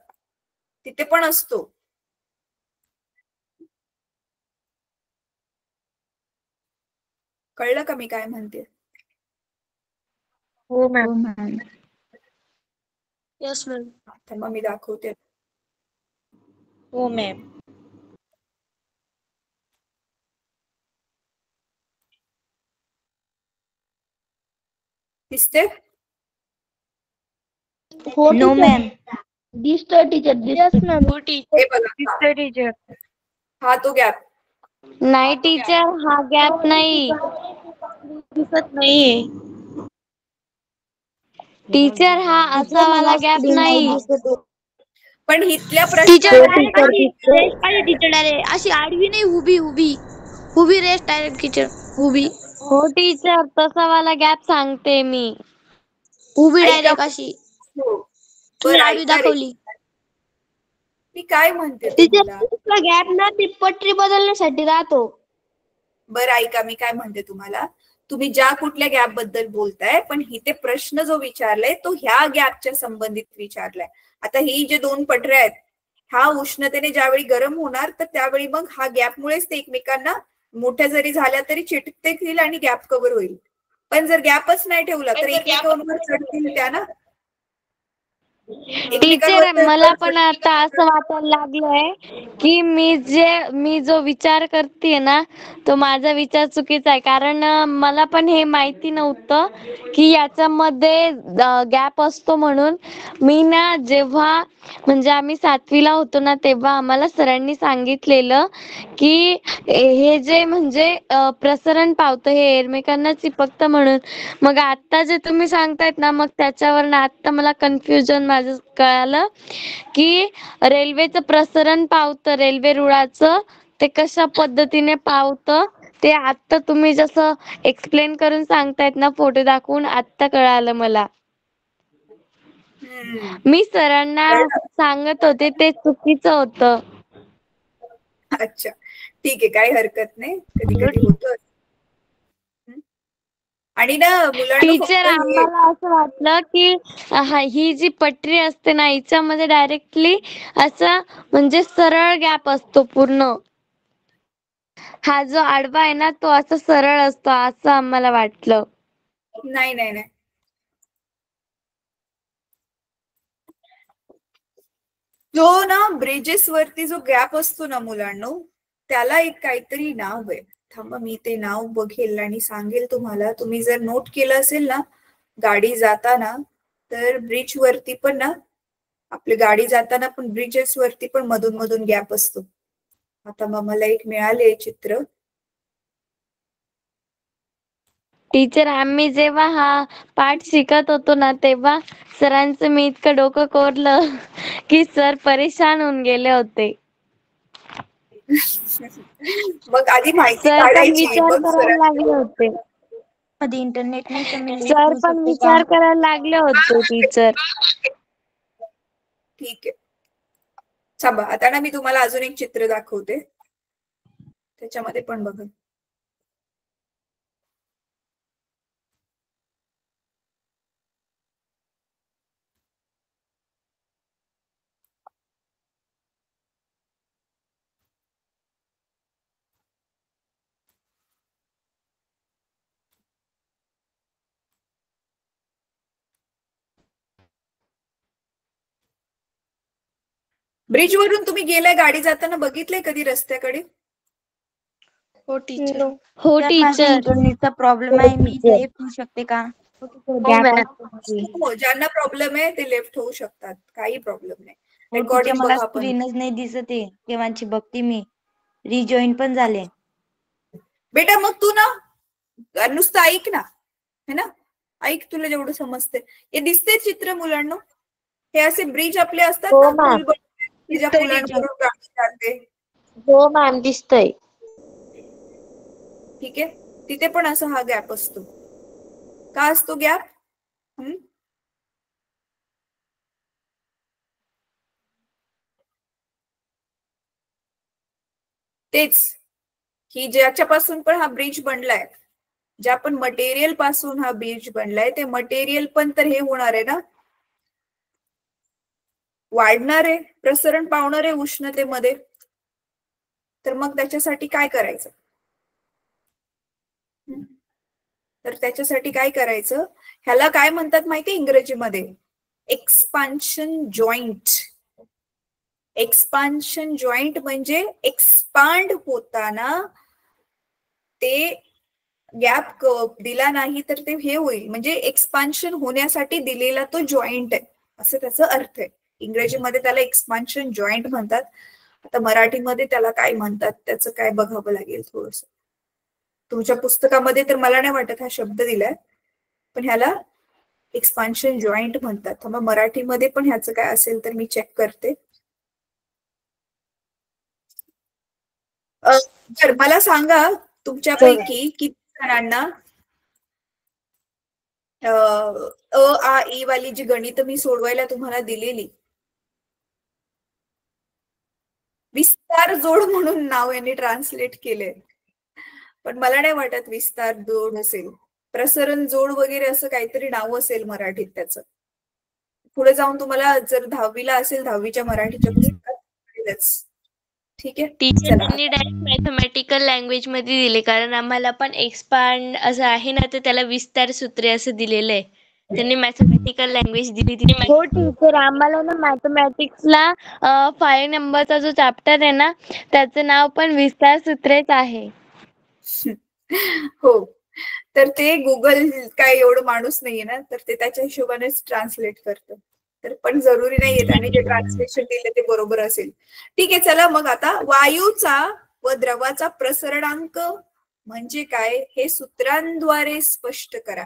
तिथे पण असतो. कळलं का मी काय म्हणते? हो मॅम. Yes ma'am. थांबा मी दाखवते. हो मॅम. दिसते? No ma'am. दिसतोय टीचर, दिसतोय. हो टीचर, हे बघा, दिसतोय टीचर. हा तो गॅप. नाही टीचर, हा गॅप नाही दिसत नाहीये. टीचर हा असा वाला गॅप नाही. पण इथल्या टीचर प्रश्नात रेस्ट पाहिजे, टीचर डायरेक्ट अशी आडवी नाही, उभी उभी उभी रेस्ट डायरेक्ट टीचर, उभी. हो टीचर, तसा वाला गॅप सांगते मी. उभी ऐका. डायरेक्ट अशी. हो, तुम्ही बरं आडवी ऐका रे, दाखवली. मी काय म्हणते टीचर तुम्हाला. गॅप ना, ती पटरी बदलण्यासाठी राहतो. बरं ऐका, मी काय म्हणते तुम्हाला. तुम्ही ज्या कुठल्या गॅप बद्दल बोलताय, पण इथे प्रश्न जो विचारलाय तो ह्या गॅपच्या संबंधित विचारलाय. आता ही जे दोन पटऱ्या आहेत, ह्या उष्णतेने ज्यावेळी गरम होणार, तर त्यावेळी मग हा गॅपमुळेच ते एकमेकांना मोठ्या जरी झाल्या तरी चिटकतील आणि गॅप कव्हर होईल. पण जर गॅपच नाही ठेवला तर एकमेकांवर चढतील त्या ना. टीचर एकमेकांवर मला पण आता असं वाटायला लागलंय की मी जो विचार करते ना तो माझा विचार चुकीचा आहे. कारण मला पण हे माहिती नव्हतं की याच्यामध्ये गॅप असतो म्हणून. मी ना जेव्हा म्हणजे आम्ही 7वी ला होतो ना तेव्हा आम्हाला सरांनी सांगितलेलं की हे जे म्हणजे प्रसरण पावतं हे एकमेकांना चिपकतं म्हणून. मग आता जे तुम्ही सांगतायत ना मग त्याच्यावरनं आता मला कन्फ्युजन माझं कळालं की रेल्वेचं प्रसरण पावतं रेल्वे रुळाचं ते कशा पद्धतीने पावतं ते आता तुम्ही जसं एक्सप्लेन करून सांगतायत ना फोटो दाखवून आत्ता कळालं मला. मी सरांना सांगत होते ते चुकीचं होतं. अच्छा ठीक आहे, काही हरकत नाही, कधी कधी होतं. आणि ना मुलांना फक्त टीचर हे आम्हाला असं वाटलं की ही जी पटरी असते ना हिच्यामध्ये डायरेक्टली असं म्हणजे सरळ गॅप असतो पूर्ण. हा जो आडवा आहे ना तो असं सरळ असतो असं आम्हाला वाटलं. नाही नाही नाही, जो ना ब्रिजेस वरती जो गॅप असतो ना मुलांनो त्याला एक काहीतरी नाव आहे. थांबा मी ते नाव बघेल आणि सांगेल तुम्हाला. तुम्ही जर नोट केलं असेल ना गाडी जाताना तर ब्रिज वरती पण ना आपली गाडी जाताना पण ब्रिजेस वरती पण मधून मधून गॅप असतो. आता मग मला एक मिळाले चित्र. टीचर आम्ही जेव्हा हा पाठ शिकत होतो ना तेव्हा सरांचं मी इतकं डोकं कोरलं की सर परेशान होऊन गेले होते. मग आधी माहिती सर पण काढायची विचार मग करायला लागले होते. मध्ये इंटरनेट नाही तर मी लिंक सर देऊ पण शकते का? विचार करायला लागले होते टीचर. ठीक आहे, थांबा आता ना मी तुम्हाला अजून एक चित्र दाखवते त्याच्यामध्ये पण बघा. ब्रिज वरून तुम्ही गेलाय गाडी जाताना बघितलंय कधी रस्त्याकडे? हो टीचर. तर माझ्या इंटरनेटचा प्रॉब्लेम आहे, मी लेफ्ट होऊ शकते का? गॅप असतो मध्ये. हो, ज्यांना प्रॉब्लेम आहे ते लेफ्ट होऊ शकतात, काही प्रॉब्लेम नाही. हो टीचर, रेकॉर्डिंग मला बघा आपण. स्क्रीनच नाही दिसत आहे केव्हाची बघते मी. रिजॉईन पण झाले. बेटा मग तू ना नुसतं ऐक ना, है ना, ऐक, तुला जेवढं समजते. हे दिसते चित्र मुलांना? हे असे ब्रिज आपले असतात हो ना, मॅम. पूल बनवले, ज्या पुलांवरून गाडी जाते. हो मॅम दिसतंय. ठीक आहे, तिथे पण असा हा गॅप असतो. का असतो गॅप? तेच की ज्याच्यापासून पण हा ब्रिज बनलाय, ज्या पण मटेरियल पासून हा ब्रिज बनलाय ते मटेरियल पण तर हे होणार आहे ना, वाढणार आहे, प्रसरण पावणार आहे उष्णतेमध्ये. तर मग त्याच्यासाठी काय करायचं? तर त्याच्यासाठी काय करायचं, ह्याला काय म्हणतात माहिती इंग्रजीमध्ये? Expansion joint. एक्सपान्शन जॉईंट म्हणजे एक्सपांड होताना ते गॅप दिला नाही तर ते हे होईल, म्हणजे एक्सपान्शन होण्यासाठी दिलेला तो जॉईंट आहे असं त्याचा अर्थ आहे. इंग्रजीमध्ये त्याला एक्सपान्शन जॉईंट म्हणतात. आता मराठीमध्ये त्याला काय म्हणतात त्याचं काय बघावं लागेल थोडस. तुमच्या पुस्तकामध्ये तर मला नाही वाटत हा शब्द दिलाय, पण ह्याला एक्सपान्शन जॉईंट म्हणतात. मग मराठीमध्ये पण ह्याचं काय असेल तर मी चेक करते. तर मला सांगा तुमच्यापैकी किती जणांना आ ई वाली जी गणित मी सोडवायला तुम्हाला दिलेली, विस्तार जोड म्हणून नाव यांनी ट्रान्सलेट केले, पण मला नाही वाटत विस्तार जोड असेल, प्रसरण जोड वगैरे असं काहीतरी नाव असेल मराठीत त्याचं. पुढे जाऊन तुम्हाला जर 10वीला असेल 10वीच्या मराठीच्या पुस्तकात. ठीक आहे, टीचर चला. त्यांनी डायरेक्ट मॅथमॅटिकल लँग्वेज मध्ये दिले कारण आम्हाला पण एक्सपांड असं आहे ना तर त्याला विस्तार सूत्रे असं दिलेलं आहे. त्यांनी मॅथमॅटिकल लँग्वेज दिली ती. हो टीचर, आम्हाला ना मॅथमॅटिक्सला 5 नंबरचा जो चॅप्टर आहे ना त्याचं नाव पण विस्तार सूत्रेच आहे. हो, तर ते गुगल काय एवढं माणूस नाहीये ना, तर ते त्याच्या हिशोबानेच ट्रान्सलेट करतं. तर पण जरुरी नाहीये त्याने जे ट्रान्सलेशन दिले ते बरोबर असेल. ठीक आहे, चला मग आता वायूचा व द्रवाचा प्रसरणांक म्हणजे काय हे सूत्रांद्वारे स्पष्ट करा.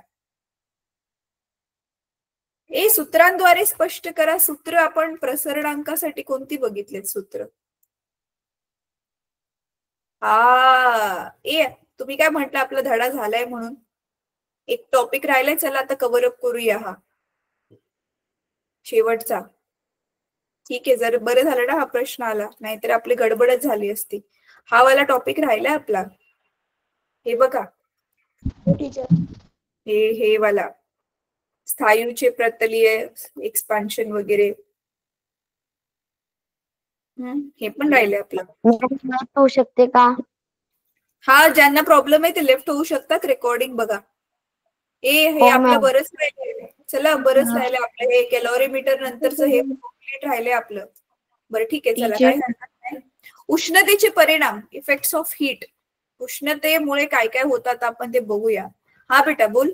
हे सूत्रांद्वारे स्पष्ट करा. सूत्र आपण प्रसरणांकासाठी कोणती बघितलेत सूत्र? तुम्ही काय म्हटलं आपला धडा झालाय म्हणून? एक टॉपिक राहिलाय, चला आता कव्हर अप करूया हा शेवटचा. ठीक आहे, जर बरं झालं ना हा प्रश्न आला, नाहीतर आपली गडबडच झाली असती. हा वाला टॉपिक राहिलाय आपला. हे बघा, हे वाला स्थायूचे प्रतलीय एक्सपान्शन वगैरे, हे पण राहिले आपलं. होऊ शकते का? हा, ज्यांना प्रॉब्लेम आहे ते लेफ्ट होऊ शकतात. रेकॉर्डिंग बघा. हे आपलं बरंच राहिलंय. चला, बरंच राहिलंय आपलं. हे कॅलॉरीमीटर नंतरचं हे कम्प्लीट राहिलंय आपलं. बरं ठीक आहे, चला, काय हरकत नाही. उष्णतेचे परिणाम, इफेक्ट्स ऑफ हीट. उष्णतेमुळे काय काय होतात आपण ते बघूया. हा बेटा बोल.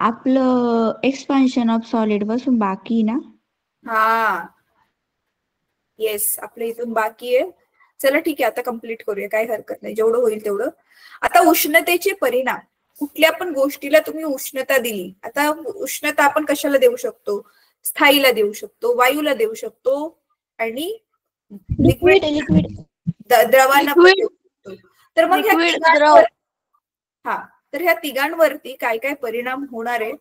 आपलं एक्सपान्शन ऑफ सॉलिड पासून बाकी ना. हा, येस, आपल्या इथून बाकी आहे. चला ठीक आहे, आता कम्प्लीट करूया, काही हरकत नाही, जेवढं होईल तेवढं. आता उष्णतेचे परिणाम. कुठल्या पण गोष्टीला तुम्ही उष्णता दिली. आता उष्णता आपण कशाला देऊ शकतो? स्थायीला देऊ शकतो, वायूला देऊ शकतो, आणि लिक्विड द्रवांना पण देऊ शकतो. तर मग ह्या तिघांवरती काय काय परिणाम होणार आहे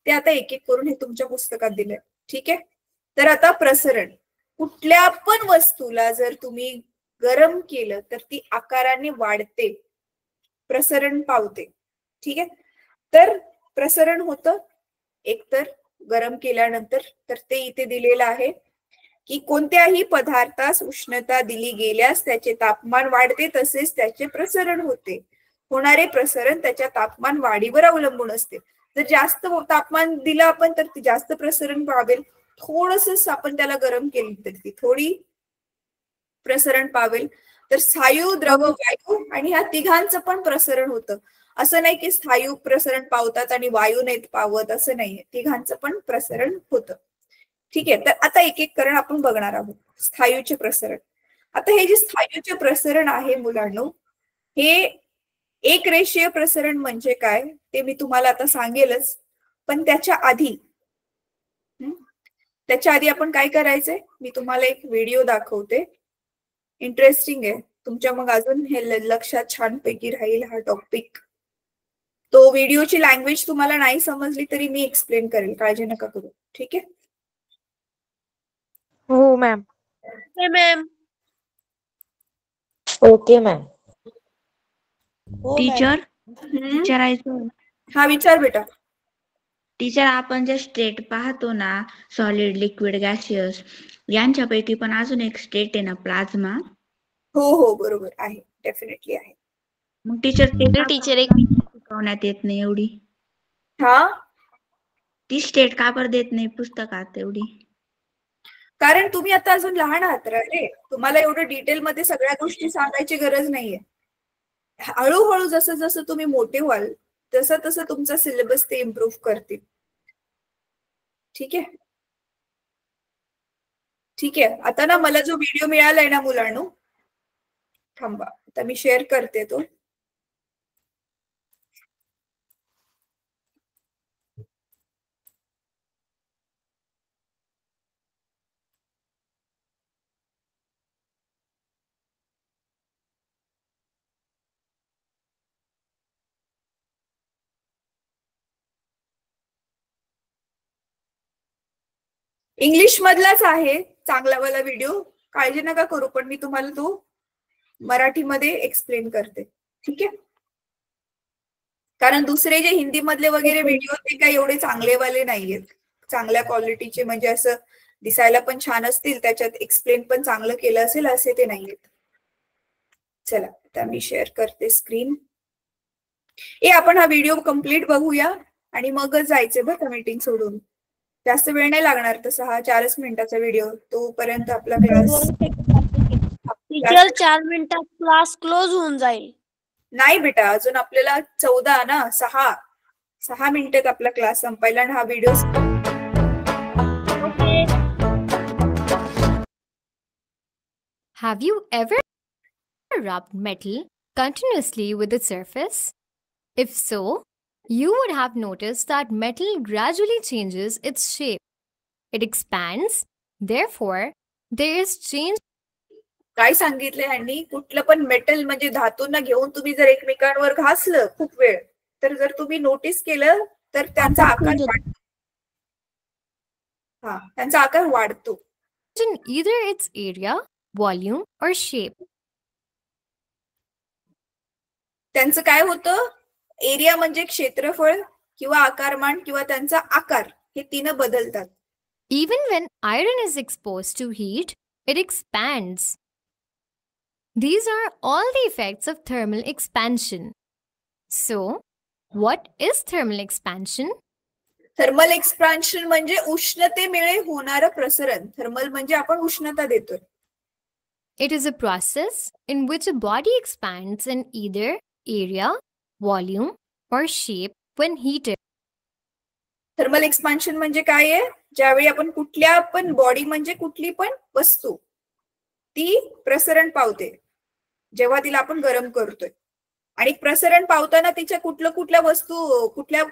ते आता एक एक करून हे तुमच्या पुस्तकात दिलंय. ठीक आहे, तर आता प्रसरण. कुठल्या पण वस्तूला जर तुम्ही गरम केलं तर ती आकाराने वाढते, प्रसरण पावते. ठीक आहे, तर प्रसरण होतं एकतर गरम केल्यानंतर, तर ते इथे दिलेलं आहे की कोणत्याही पदार्थास उष्णता दिली गेल्यास त्याचे तापमान वाढते, तसेच त्याचे प्रसरण होते. होणारे प्रसरण त्याच्या तापमान वाढीवर अवलंबून असते. जर जास्त तापमान दिलं आपण तर जास्त प्रसरण पावेल. थोडस आपण त्याला गरम केली तर ती थोडी प्रसरण पावेल. तर स्थायू, द्रव, वायू आणि ह्या तिघांचं पण प्रसरण होतं. असं नाही की स्थायू प्रसरण पावतात आणि वायू नाहीत पावत, असं नाहीये. तिघांचं पण प्रसरण होतं. ठीक आहे, तर आता एक एक करण आपण बघणार आहोत. स्थायूचे प्रसरण. आता हे जे स्थायूचे प्रसरण आहे मुलांनो, हे एक रेषीय प्रसरण म्हणजे काय ते मी तुम्हाला आता सांगेलच. पण त्याच्या आधी आपण काय करायचंय, मी तुम्हाला एक व्हिडिओ दाखवते. इंटरेस्टिंग आहे तुमच्या, मग अजून हे लक्षात छानपैकी राहील हा टॉपिक. तो व्हिडिओची लँग्वेज तुम्हाला नाही समजली तरी मी एक्सप्लेन करेल, काळजी नका करू. ठीक आहे. हो ma'am. Ma'am. Okay ma'am. Teacher विचारायचं. हा, विचार बेटा. टीचर, आपण जे स्टेट पाहतो ना, सॉलिड, लिक्विड, गॅसियस, यांच्यापैकी पण अजून एक स्टेट आहे ना, प्लाझ्मा. हो बरोबर आहे, डेफिनेटली आहे. मग टीचर ते टीचर एक शिकवण्यात येत नाही एवढी. ती स्टेट का बरं देत नाही पुस्तकात एवढी? कारण तुम्ही आता अजून लहान आहात रे. तुम्हाला एवढं डिटेलमध्ये सगळ्या गोष्टी सांगायची गरज नाहीये. हळूहळू जसं जसं तुम्ही मोठे व्हाल तसं तसं तुमचा सिलेबस ते इम्प्रूव्ह करतील. ठीक आहे, ठीक आहे. आता ना मला जो व्हिडिओ मिळालाय ना मुलांनो, थांबा आता मी शेअर करते तो. इंग्लिश मधलाच आहे चांगलावाला व्हिडिओ, काळजी नका करू, पण मी तुम्हाला तो मराठीमध्ये एक्सप्लेन करते. ठीक आहे, कारण दुसरे जे हिंदी मधले वगैरे व्हिडिओ ते काही एवढे चांगलेवाले नाहीयेत, चांगल्या क्वालिटीचे, म्हणजे असं दिसायला पण छान असतील, त्याच्यात एक्सप्लेन पण चांगलं केलं असेल असे ते नाहीयेत. चला आता मी शेअर करते स्क्रीन. आपण हा व्हिडिओ कम्प्लीट बघूया. आणि मगच जायचे बरं का मीटिंग सोडून. जास्त वेळ नाही लागणार, तसा हा 4च मिनिटाचा व्हिडिओ. तोपर्यंत आपला क्लास टीचर 4 मिनिटात क्लास क्लोज होऊन जाईल. नाही बेटा, अजून आपल्याला 14 ना 6 मिनिटात आपला क्लास संपायला आणि हा video. Have you ever rubbed metal continuously with its surface? If so, you would have noticed that metal gradually changes its shape. It expands, therefore, there is change. काय सांगितले यांनी, कुठलं पण मेटल म्हणजे धातूंना घेऊन तुम्ही जर एकमेकांवर घासलं खूप वेळ, तर जर तुम्ही नोटीस केलं तर त्यांचा आकार वाढतो. In either its area, volume, or shape. त्यांचं काय होतं, एरिया म्हणजे क्षेत्रफळ किंवा आकारमान किंवा त्यांचा आकार, हे 3 बदलतात. Even when iron is exposed to heat, it expands. These are all the effects of thermal expansion. So, what is thermal expansion? Thermal expansion म्हणजे उष्णतेमुळे होणारं प्रसरण. थर्मल म्हणजे आपण उष्णता देतोय. It is a process in which a body expands in either area, volume, or shape when heated. Thermal expansion म्हणजे काय आहे, ज्यावेळी आपण कुठल्या पण बॉडी म्हणजे कुठली पण वस्तू ती प्रसरण पावते जेव्हा तिला आपण गरम करतोय. आणि प्रसरण पावताना तिच्या कुठल्या वस्तू कुठल्या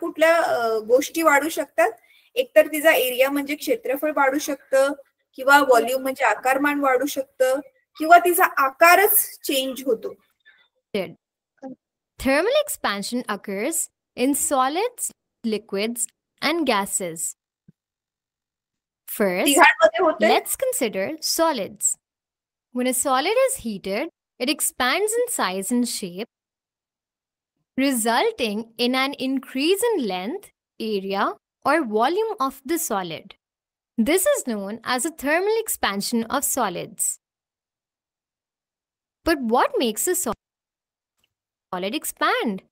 गोष्टी वाढू शकतात. एकतर तिचा एरिया म्हणजे क्षेत्रफळ वाढू शकतं, किंवा व्हॉल्यूम म्हणजे आकारमान वाढू शकतं, किंवा तिचा आकारच चेंज होतो. Thermal expansion occurs in solids, liquids, and gases. First, let's consider solids. When a solid is heated, it expands in size and shape, resulting in an increase in length, area, or volume of the solid. This is known as a thermal expansion of solids. But what makes a solid expand?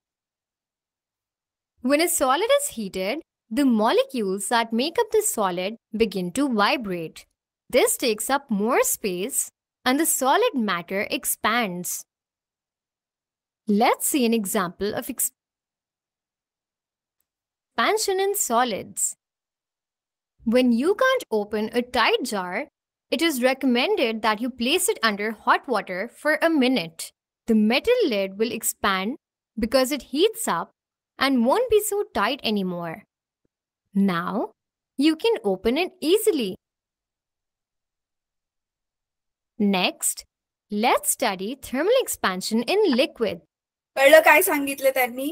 When a solid is heated, the molecules that make up the solid begin to vibrate. This takes up more space and the solid matter expands. Let's see an example of expansion in solids. When you can't open a tight jar, it is recommended that you place it under hot water for a minute. The metal lid will expand because it heats up and won't be so tight anymore. Now, you can open it easily. Next, let's study thermal expansion in liquid. कळलं काय सांगितलं त्यांनी?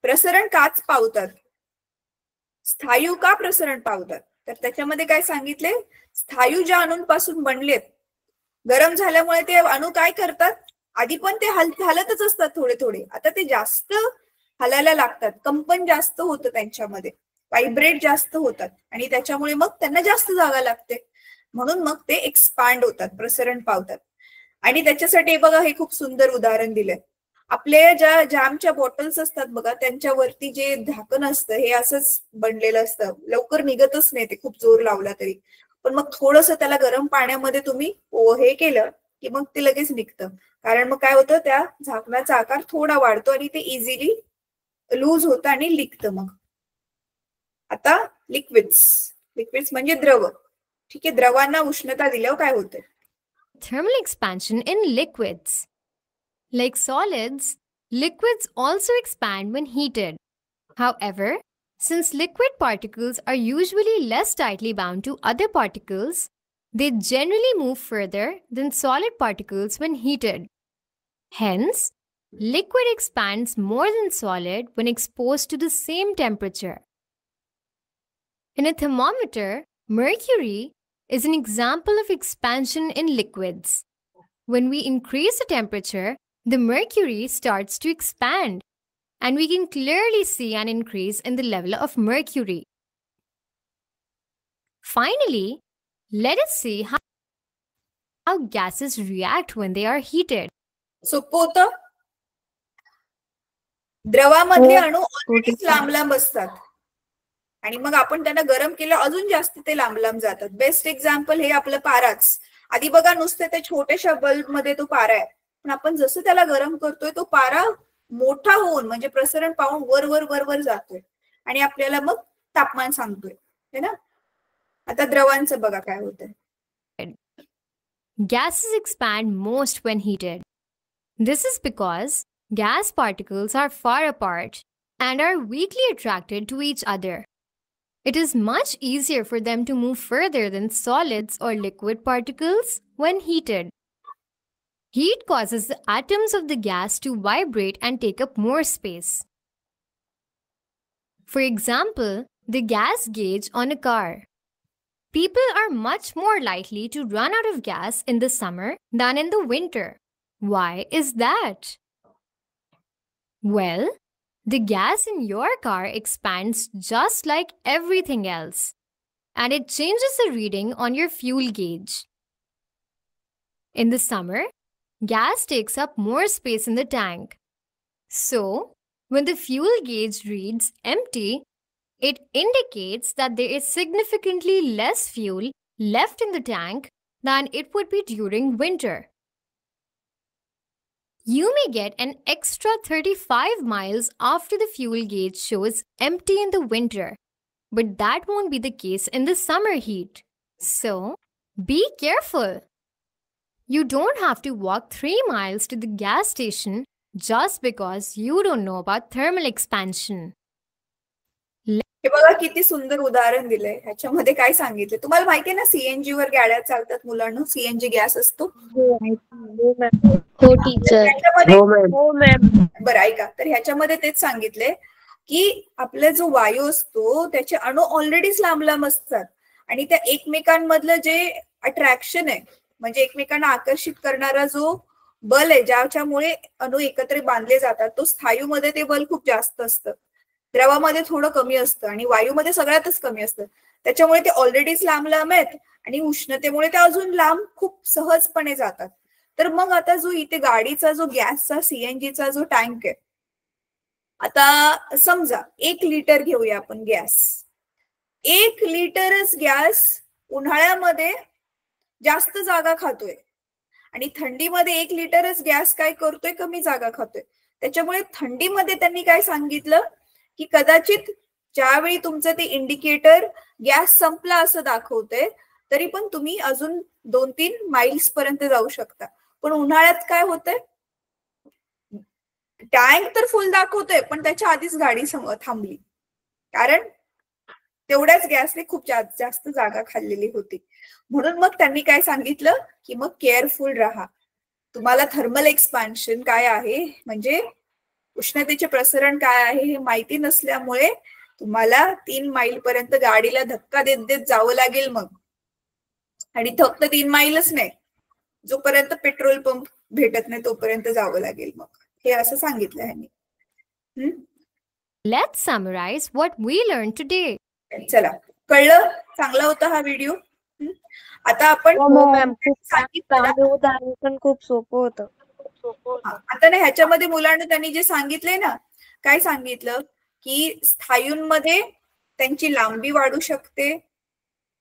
प्रसरण काच पावतात, स्थायू का प्रसरण पावतात? तर त्याच्यामध्ये काय सांगितले, स्थायू ज्या अणूंपासून बनलेत, गरम झाल्यामुळे ते अणू काय करतात, आधी पण ते हलतच असतात थोडे थोडे, आता ते जास्त हलायला लागतात, कंपन जास्त होतं त्यांच्यामध्ये, व्हायब्रेट जास्त होतात, आणि त्याच्यामुळे मग त्यांना जास्त जागा लागते, म्हणून मग ते एक्सपांड होतात, प्रसरण पावतात. आणि त्याच्यासाठी बघा हे खूप सुंदर उदाहरण दिलंय. आपले ज्या जॅमच्या बॉटल्स असतात बघा, त्यांच्यावरती जे झाकण असतं हे असंच बनलेलं असतं, लवकर निघतच नाही ते खूप जोर लावला तरी, पण मग थोडंसं त्याला गरम पाण्यामध्ये तुम्ही हे केलं की मग ते लगेच निघतं. कारण मग काय होतं, त्या झाकणाचा आकार थोडा वाढतो आणि ते इझिली लूज होतं आणि निघतं. मग आता लिक्विड्स म्हणजे द्रव. ठीक आहे, द्रवांना उष्णता दिल्यावर काय होतं? Thermal expansion in liquids. Like solids, liquids also expand when heated. However, since liquid particles are usually less tightly bound to other particles, they generally move further than solid particles when heated. Hence, liquid expands more than solid when exposed to the same temperature. In a thermometer, mercury is an example of expansion in liquids. When we increase the temperature, the mercury starts to expand, and we can clearly see an increase in the level of mercury. Finally, let us see how gases react when they are heated. सोपं होतं. द्रवामधले अणू ऑलरेडीच लांब लांब असतात आणि मग आपण त्यांना गरम केलं अजून जास्त ते लांब लांब जातात. बेस्ट एक्झाम्पल हे आपलं पाराच. आधी बघा नुसते त्या छोट्याशा बल्ब मध्ये तो पारा आहे, पण आपण जसं त्याला गरम करतोय तो पारा मोठा होऊन म्हणजे प्रसरण पाहून वर वर वर वर जातोय आणि आपल्याला मग तापमान सांगतोय, है ना. आता द्रवांचं बघा काय होतंय. Gases expand most when heated. This is because gas particles are far apart and are weakly attracted to each other. It is much easier for them to move further than solids or liquid particles when heated. Heat causes the atoms of the gas to vibrate and take up more space. For example, the gas gauge on a car. People are much more likely to run out of gas in the summer than in the winter. Why is that? Well, the gas in your car expands just like everything else, and it changes the reading on your fuel gauge. In the summer, gas takes up more space in the tank. So, when the fuel gauge reads empty, it indicates that there is significantly less fuel left in the tank than it would be during winter. You may get an extra 35 miles after the fuel gauge shows empty in the winter, but that won't be the case in the summer heat. So, be careful. You don't have to walk 3 miles to the gas station just because you don't know about thermal expansion. हे बघा किती सुंदर उदाहरण दिलंय. ह्याच्यामध्ये काय सांगितलं तुम्हाला माहितीये ना, सीएनजी वर गाड्या चालतात मुलांना, सीएनजी गॅस असतो. हो टीचर. बरं ऐका, तर ह्याच्यामध्ये तेच सांगितलंय की आपला जो वायू असतो त्याचे अणू ऑलरेडीच लांब लांब असतात आणि त्या एकमेकांमधलं जे अट्रॅक्शन आहे म्हणजे एकमेकांना आकर्षित करणारा जो बल आहे ज्याच्यामुळे अणू एकत्र बांधले जातात, तो स्थायूमध्ये ते बल खूप जास्त असतं, द्रवामध्ये थोडं कमी असतं आणि वायूमध्ये सगळ्यातच कमी असतं. त्याच्यामुळे ते ऑलरेडीच लांब लांब आहेत आणि उष्णतेमुळे ते अजून लांब खूप सहजपणे जातात. तर मग आता जो इथे गाडीचा जो गॅसचा सीएनजीचा जो टँक आहे, आता समजा 1 लिटर घेऊया आपण गॅस. 1 लिटरच गॅस उन्हाळ्यामध्ये जास्त जागा खातोय आणि थंडीमध्ये 1 लिटरच गॅस काय करतोय, कमी जागा खातोय. त्याच्यामुळे थंडीमध्ये त्यांनी काय सांगितलं की कदाचित ज्यावेळी तुमचं ते इंडिकेटर गॅस संपला असं दाखवतंय तरी पण तुम्ही अजून 2-3 माइल्स पर्यंत जाऊ शकता. पण उन्हाळ्यात काय होतंय, टँक तर फुल दाखवतोय पण त्याच्या आधीच गाडी थांबली, कारण तेवढ्याच गॅसने खूप जास्त जागा खाल्लेली होती. म्हणून मग त्यांनी काय सांगितलं की मग केअरफुल राहा. तुम्हाला थर्मल एक्सपान्शन काय आहे म्हणजे उष्णतेचे प्रसरण काय आहे हे माहिती नसल्यामुळे तुम्हाला 3 माइल पर्यंत गाडीला धक्का देत देत जावं लागेल मग. आणि फक्त 3 माइलच नाही, जोपर्यंत पेट्रोल पंप भेटत नाही तोपर्यंत जावं लागेल मग. हे असं सांगितलं ह्यांनी. Let's summarize what we learned today. चला, कळलं? चांगला होता हा व्हिडिओ. आता आपण पण खूप सोपं होतं. आता ना ह्याच्यामध्ये मुलांना त्यांनी जे सांगितलंय ना, काय सांगितलं की स्थायूंमध्ये त्यांची लांबी वाढू शकते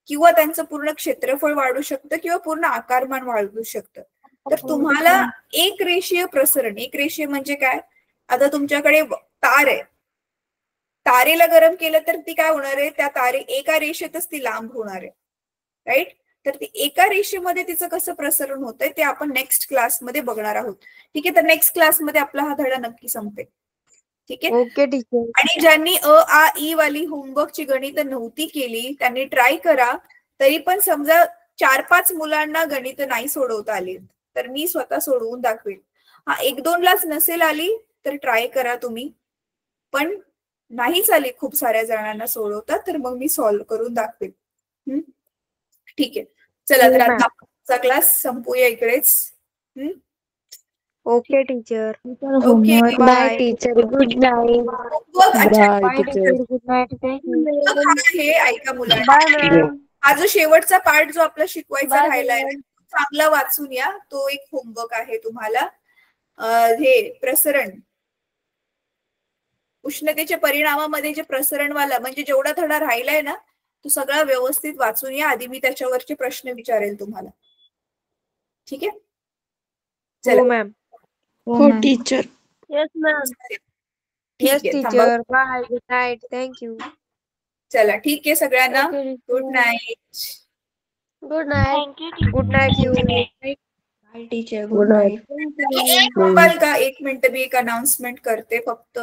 किंवा त्यांचं पूर्ण क्षेत्रफळ वाढू शकतं किंवा पूर्ण आकारमान वाढू शकतं. तर तुम्हाला एक रेषीय प्रसरण, एक रेषीय म्हणजे काय, आता तुमच्याकडे तार आहे, तारेला गरम केलं तर ती काय होणार आहे, त्या एका रेषेतच ती लांब होणार आहे, राईट. तर ती एका रेषेमध्ये तिचं कसं प्रसरण होतंय ते आपण नेक्स्ट क्लासमध्ये बघणार आहोत. ठीक आहे, तर नेक्स्ट क्लासमध्ये आपला हा धडा नक्की संपेल. ठीक आहे, ओके टीचर. आणि ज्यांनी अ आ ई वाली होमवर्कची गणित नव्हती केली त्यांनी ट्राय करा. तरी पण समजा 4-5 मुलांना गणित नाही सोडवता आली तर मी स्वतः सोडवून दाखवेल. हा 1-2 लाच नसेल आली तर ट्राय करा तुम्ही, पण नाहीच आली खूप साऱ्या जणांना सोडवता तर मग मी सॉल्व्ह करून दाखवेल. ठीक आहे, चला तर आता आजचा क्लास संपूया इकडेच. Okay teacher. Okay, bye teacher. Good night. Good night. हे ऐका मुलांना, हा जो शेवटचा पार्ट जो आपला शिकवायचा राहिलाय चांगला वाचून या. तो एक होमवर्क आहे तुम्हाला. हे प्रसरण उष्णतेच्या परिणामामध्ये जे प्रसरणवाला म्हणजे जेवढा धडा राहिलाय ना तो सगळा व्यवस्थित वाचून या. आधी मी त्याच्यावरचे प्रश्न विचारेल तुम्हाला. ठीक आहे. चला. मॅम. हो टीचर. Yes ma'am. ठीक येस आहे. थांबा. Teacher. Bye. Good night. Thank you. चला ठीक आहे सगळ्यांना. Okay, good night. Good night. Thank you. Good night you. Bye teacher. Good night. एक मोबाईल का 1 मिनिट मी एक अनाउन्समेंट करते फक्त.